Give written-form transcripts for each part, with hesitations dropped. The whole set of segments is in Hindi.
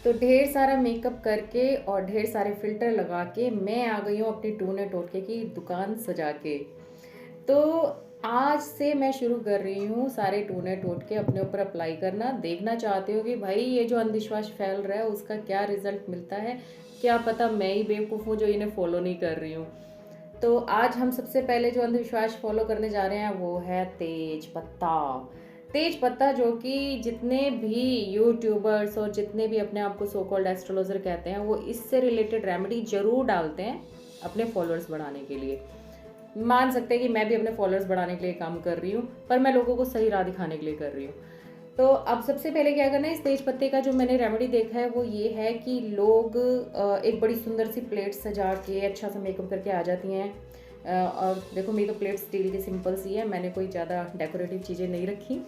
तो ढेर सारा मेकअप करके और ढेर सारे फिल्टर लगा के मैं आ गई हूँ अपनी टूने टोटके की दुकान सजा के। तो आज से मैं शुरू कर रही हूँ सारे टूने टोटके अपने ऊपर अप्लाई करना। देखना चाहती हूँ कि भाई ये जो अंधविश्वास फैल रहा है उसका क्या रिजल्ट मिलता है। क्या पता मैं ही बेवकूफ़ हूँ जो इन्हें फॉलो नहीं कर रही हूँ। तो आज हम सबसे पहले जो अंधविश्वास फॉलो करने जा रहे हैं वो है तेज पत्ता। तेज पत्ता जो कि जितने भी यूट्यूबर्स और जितने भी अपने आप को सो कॉल्ड एस्ट्रोलॉजर कहते हैं वो इससे रिलेटेड रेमेडी जरूर डालते हैं अपने फॉलोअर्स बढ़ाने के लिए। मान सकते हैं कि मैं भी अपने फॉलोअर्स बढ़ाने के लिए काम कर रही हूँ, पर मैं लोगों को सही राह दिखाने के लिए कर रही हूँ। तो अब सबसे पहले क्या करना है, इस तेज पत्ते का जो मैंने रेमेडी देखा है वो ये है कि लोग एक बड़ी सुंदर सी प्लेट सजा के अच्छा सा मेकअप करके आ जाती हैं। और देखो मेरी तो प्लेट स्टील की सिंपल सी है, मैंने कोई ज़्यादा डेकोरेटिव चीज़ें नहीं रखी।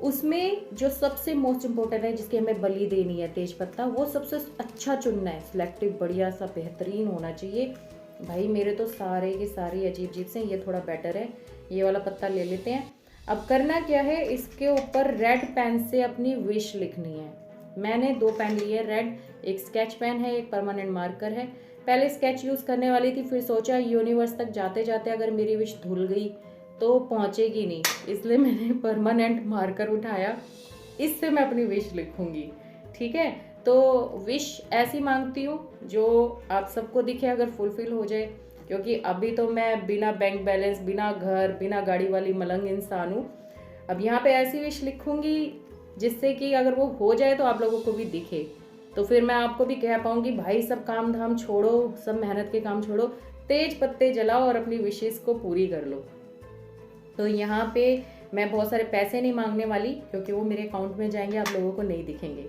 उसमें जो सबसे मोस्ट इम्पोर्टेंट है जिसकी हमें बलि देनी है तेज पत्ता, वो सबसे अच्छा चुनना है, सिलेक्टिव बढ़िया सा बेहतरीन होना चाहिए। भाई मेरे तो सारे के सारे अजीब अजीब से, ये थोड़ा बेटर है, ये वाला पत्ता ले लेते हैं। अब करना क्या है, इसके ऊपर रेड पेन से अपनी विश लिखनी है। मैंने 2 पेन लिए रेड, एक स्केच पेन है, एक परमानेंट मार्कर है। पहले स्केच यूज़ करने वाली थी, फिर सोचा यूनिवर्स तक जाते जाते अगर मेरी विश धुल गई तो पहुँचेगी नहीं, इसलिए मैंने परमानेंट मार्कर उठाया, इससे मैं अपनी विश लिखूँगी। ठीक है, तो विश ऐसी मांगती हूँ जो आप सबको दिखे, अगर फुलफिल हो जाए। क्योंकि अभी तो मैं बिना बैंक बैलेंस, बिना घर, बिना गाड़ी वाली मलंग इंसान हूँ। अब यहाँ पे ऐसी विश लिखूंगी जिससे कि अगर वो हो जाए तो आप लोगों को भी दिखे, तो फिर मैं आपको भी कह पाऊंगी भाई सब काम धाम छोड़ो, सब मेहनत के काम छोड़ो, तेज पत्ते जलाओ और अपनी विशेष को पूरी कर लो। तो यहाँ पे मैं बहुत सारे पैसे नहीं मांगने वाली क्योंकि वो मेरे अकाउंट में जाएंगे, आप लोगों को नहीं दिखेंगे।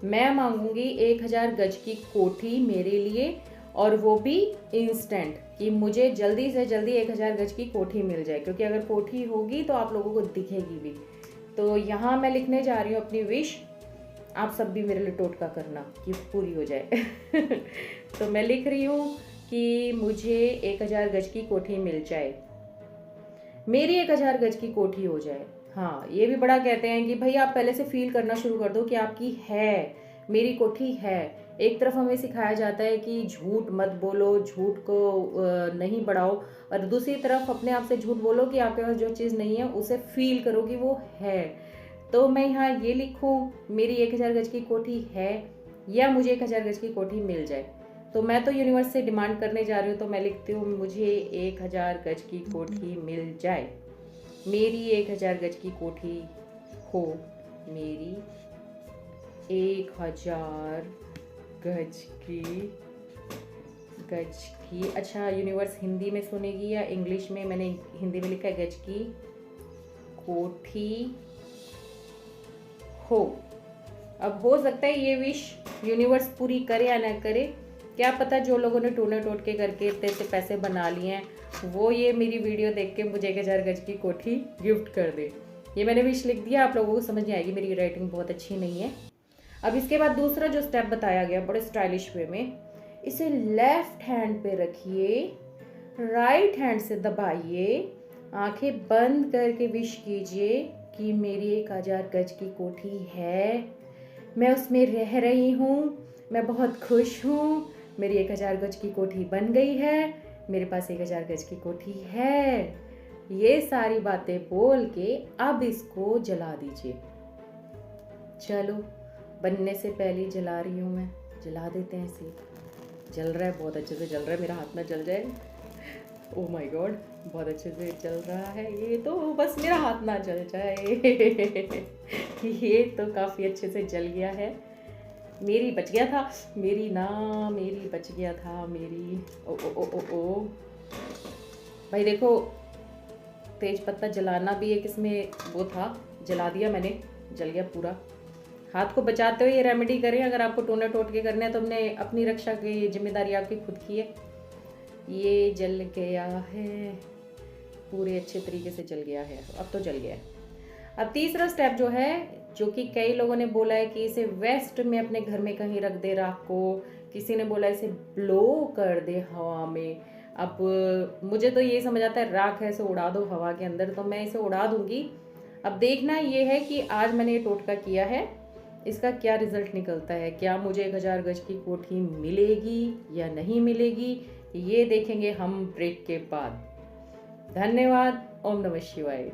मैं मांगूंगी 1000 गज की कोठी मेरे लिए, और वो भी इंस्टेंट, कि मुझे जल्दी से जल्दी 1000 गज की कोठी मिल जाए, क्योंकि अगर कोठी होगी तो आप लोगों को दिखेगी भी। तो यहाँ मैं लिखने जा रही हूँ अपनी विश, आप सब भी मेरे लिए टोटका करना कि पूरी हो जाए। तो मैं लिख रही हूँ कि मुझे 1000 गज की कोठी मिल जाए, मेरी 1000 गज की कोठी हो जाए। हाँ, ये भी बड़ा कहते हैं कि भाई आप पहले से फील करना शुरू कर दो कि आपकी है, मेरी कोठी है। एक तरफ हमें सिखाया जाता है कि झूठ मत बोलो, झूठ को नहीं बढ़ाओ, और दूसरी तरफ अपने आप से झूठ बोलो कि आपके पास जो चीज़ नहीं है उसे फील करो कि वो है। तो मैं यहाँ ये लिखूँ मेरी 1000 गज की कोठी है, या मुझे 1000 गज की कोठी मिल जाए। तो मैं तो यूनिवर्स से डिमांड करने जा रही हूँ, तो मैं लिखती हूँ मुझे 1000 गज की कोठी मिल जाए, मेरी 1000 गज की कोठी हो, मेरी 1000 गज की अच्छा यूनिवर्स हिंदी में सुनेगी या इंग्लिश में? मैंने हिंदी में लिखा है गज की कोठी हो। अब हो सकता है ये विश यूनिवर्स पूरी करे या ना करे, क्या पता जो लोगों ने टूने टोटके करके इतने से पैसे बना लिए हैं वो ये मेरी वीडियो देख के मुझे 1000 गज की कोठी गिफ्ट कर दे। ये मैंने विश लिख दिया, आप लोगों को समझ नहीं आएगी, मेरी राइटिंग बहुत अच्छी नहीं है। अब इसके बाद दूसरा जो स्टेप बताया गया बड़े स्टाइलिश वे में, इसे लेफ्ट हैंड पे रखिए, राइट हैंड से दबाइए, आंखें बंद करके विश कीजिए कि मेरी 1000 गज की कोठी है, मैं उसमें रह रही हूँ, मैं बहुत खुश हूँ, मेरी 1000 गज की कोठी बन गई है, मेरे पास 1000 गज की कोठी है। ये सारी बातें बोल के अब इसको जला दीजिए। चलो, बनने से पहले जला रही हूँ मैं, जला देते हैं इसे। जल रहा है, बहुत अच्छे से जल रहा है, मेरा हाथ ना जल जाए। ओह माय गॉड, बहुत अच्छे से चल रहा है ये, तो बस मेरा हाथ ना जल जाए। ये तो काफ़ी अच्छे से जल गया है, मेरी बच गया था, मेरी बच गया था, मेरी ओ ओ ओ ओ ओ। भाई देखो, तेज पत्ता जलाना भी एक इसमें वो था, जला दिया मैंने, जल गया पूरा। हाथ को बचाते हुए ये रेमेडी करें, अगर आपको टोने टोटके करने हैं तो हमने अपनी रक्षा की जिम्मेदारी आपकी खुद की है। ये जल गया है, पूरे अच्छे तरीके से जल गया है, अब तो जल गया है। अब तीसरा स्टेप जो है, जो कि कई लोगों ने बोला है कि इसे वेस्ट में अपने घर में कहीं रख दे राख को, किसी ने बोला इसे ब्लो कर दे हवा में। अब मुझे तो ये समझ आता है राख है, इसे उड़ा दो हवा के अंदर, तो मैं इसे उड़ा दूंगी। अब देखना ये है कि आज मैंने ये टोटका किया है, इसका क्या रिजल्ट निकलता है, क्या मुझे 1000 गज की कोठी मिलेगी या नहीं मिलेगी, ये देखेंगे हम ब्रेक के बाद। धन्यवाद। ओम नमः शिवाय।